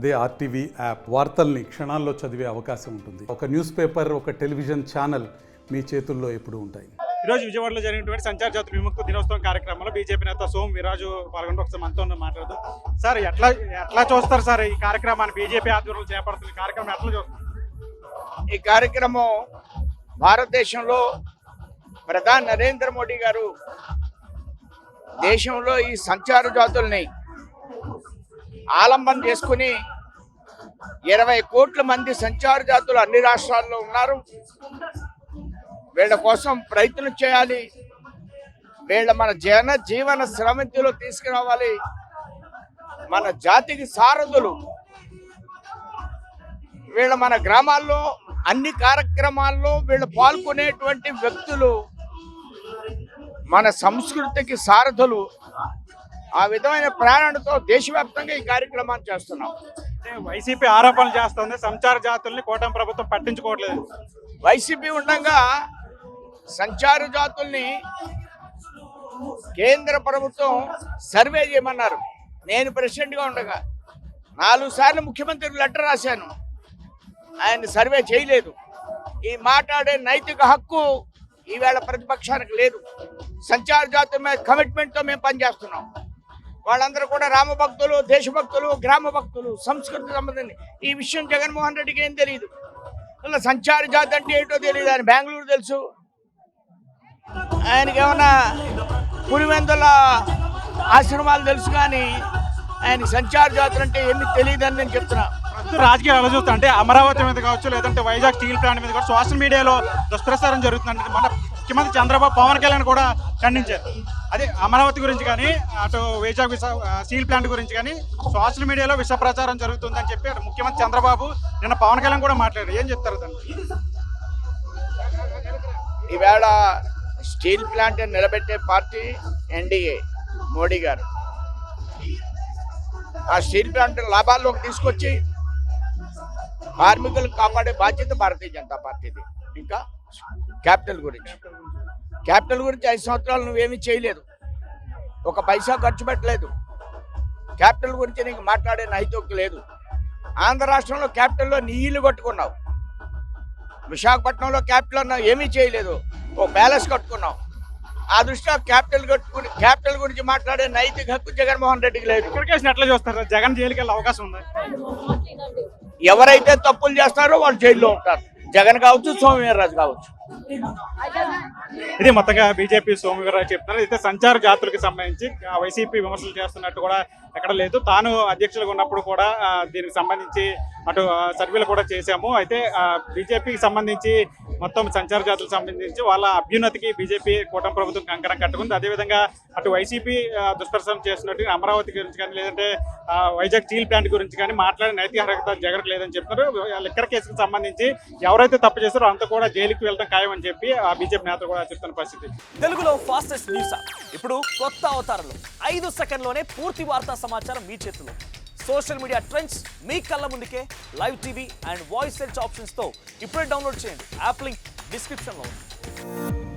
అదే RTV app వార్తల్ని క్షణాల్లో చదివే అవకాశం ఉంటుంది. ఒక న్యూస్ పేపర్, ఒక టెలివిజన్ ఛానల్ మీ చేతుల్లో ఎప్పుడూ ఉంటాయి. ఈరోజు విజయవాడలో జరిగినటువంటి సంచార జాతర విముక్తి దినోత్సవం కార్యక్రమంలో బీజేపీ నేత సోము వీర్రాజు పాల్గొంటూ ఒకసారి మనతో మాట్లాడదాం. సార్, ఎట్లా చూస్తారు సార్ ఈ కార్యక్రమాన్ని? బీజేపీ ఆధ్వర్యంలో చేపడుతున్న కార్యక్రమం ఎట్లా చూస్తారు? ఈ కార్యక్రమం భారతదేశంలో ప్రధాని నరేంద్ర మోడీ గారు దేశంలో ఈ సంచార జాతుల్ని ఆలంబన చేసుకుని 20 కోట్ల మంది సంచార జాతులు అన్ని రాష్ట్రాల్లో ఉన్నారు. వీళ్ళ కోసం ప్రయత్నం చేయాలి. వీళ్ళ మన జీవన శ్రమంతిలో తీసుకురావాలి. మన జాతికి సారథులు. వీళ్ళ మన గ్రామాల్లో అన్ని కార్యక్రమాల్లో వీళ్ళు పాల్గొనేటువంటి వ్యక్తులు మన సంస్కృతికి సారథులు. ఆ విధమైన ప్రేరణతో దేశవ్యాప్తంగా ఈ కార్యక్రమాన్ని చేస్తున్నాం. వైసీపీ ఆరోపణలు చేస్తుంది సంచార జాతుల్ని కూటమి ప్రభుత్వం పట్టించుకోవట్లేదు. వైసీపీ ఉండగా సంచార జాతుల్ని కేంద్ర ప్రభుత్వం సర్వే చేయమన్నారు. నేను ప్రెసిడెంట్గా ఉండగా 4 సార్లు ముఖ్యమంత్రికి లెటర్ రాశాను. ఆయన సర్వే చేయలేదు. ఈ మాట్లాడే నైతిక హక్కు ఈవేళ ప్రతిపక్షానికి లేదు. సంచార జాతుల మీద కమిట్మెంట్తో మేము పనిచేస్తున్నాం. వాళ్ళందరూ కూడా రామభక్తులు, దేశభక్తులు, గ్రామ భక్తులు, సంస్కృతి సంబంధించి. ఈ విషయం జగన్మోహన్ రెడ్డికి ఏం తెలియదు. అలా సంచార జాతి అంటే ఏంటో తెలియదు. ఆయన బెంగళూరు తెలుసు. ఆయనకి ఏమన్నా పులివెందుల ఆశ్రమాలు తెలుసు, కానీ ఆయన సంచార జాతులు అంటే ఏమి తెలియదని నేను చెప్తున్నా. రాజకీయాలు ఎలా చూస్తా అంటే అమరావతి మీద కావచ్చు, లేదంటే వైజాగ్ స్టీల్ ప్లాంట్ మీద కూడా సోషల్ మీడియాలో దుష్ప్రచారం జరుగుతుందంటే మన ముఖ్యమంత్రి చంద్రబాబు, పవన్ కళ్యాణ్ కూడా ఖండించారు. అదే అమరావతి గురించి కానీ, అటు వైజాగ్ స్టీల్ ప్లాంట్ గురించి కానీ సోషల్ మీడియాలో విష ప్రచారం జరుగుతుందని చెప్పి అటు ముఖ్యమంత్రి చంద్రబాబు, నిన్న పవన్ కళ్యాణ్ కూడా మాట్లాడారు. ఏం చెప్తారు దాన్ని? ఈవేళ స్టీల్ ప్లాంట్ నిలబెట్టే పార్టీ ఎన్డీఏ, మోడీ గారు. ఆ స్టీల్ ప్లాంట్ లాభాల్లోకి తీసుకొచ్చి కార్మికులను కాపాడే బాధ్యత భారతీయ జనతా పార్టీది. ఇంకా క్యాపిటల్ గురించి 5 సంవత్సరాలు నువ్వేమీ చేయలేదు. ఒక పైసా ఖర్చు పెట్టలేదు. క్యాపిటల్ గురించి నీకు మాట్లాడే నైతిక లేదు. ఆంధ్ర రాష్ట్రంలో క్యాపిటల్లో నీళ్లు కట్టుకున్నావు. విశాఖపట్నంలో క్యాపిటల్ ఏమీ చేయలేదు. ఓ ప్యాలెస్ కట్టుకున్నావు. ఆ దృష్ట్యా క్యాపిటల్ గురించి మాట్లాడే నైతిక హక్కు జగన్మోహన్ రెడ్డికి లేదు. ఇక్కడికేసిన ఎట్లా చూస్తారు? జగన్ జైలుకి వెళ్ళే అవకాశం ఉంది. ఎవరైతే తప్పులు చేస్తారో వాళ్ళు జైల్లో ఉంటారు. జగన్ కావచ్చు, సోము వీర్రాజు కావచ్చు. ఇది మొత్తంగా బీజేపీ సోము వీర్రాజు చెప్తున్నారు. అయితే సంచార జాతులకు సంబంధించి వైసీపీ విమర్శలు చేస్తున్నట్టు కూడా ఎక్కడ లేదు. తాను అధ్యక్షులుగా ఉన్నప్పుడు కూడా దీనికి సంబంధించి అటు సర్వేలు కూడా చేశాము. అయితే బీజేపీకి సంబంధించి మొత్తం సంచార జాతులకు సంబంధించి వాళ్ళ అభ్యున్నతికి బీజేపీ కూటమి ప్రభుత్వం కంకణం కట్టుకుంది. అదేవిధంగా అటు వైసీపీ దుష్ప్రచారం చేస్తున్నట్టు అమరావతి గురించి కానీ, లేదంటే వైజాగ్ స్టీల్ ప్లాంట్ గురించి కానీ మాట్లాడే నైతిక అర్హత జగన్కి లేదని చెప్తున్నారు. లిక్కర్ కేసుకు సంబంధించి ఎవరైతే తప్పు చేస్తారో అంతా కూడా జైలుకి వెళ్ళడం ఖాయం అని చెప్పి ఆ బీజేపీ నేతలు కూడా చెప్తున్న పరిస్థితి. తెలుగులో ఫాస్టెస్ట్ న్యూస్ ఇప్పుడు కొత్త అవతారంలో 5 సెకండ్లోనే పూర్తి వార్తా సమాచారం మీ చేతిలో. సోషల్ మీడియా ట్రెండ్స్ మీ కళ్ళ ముందుకే live TV and voice search options తో ఇప్పుడే డౌన్లోడ్ చేయండి. యాప్ లింక్ డిస్క్రిప్షన్లో ఉంది.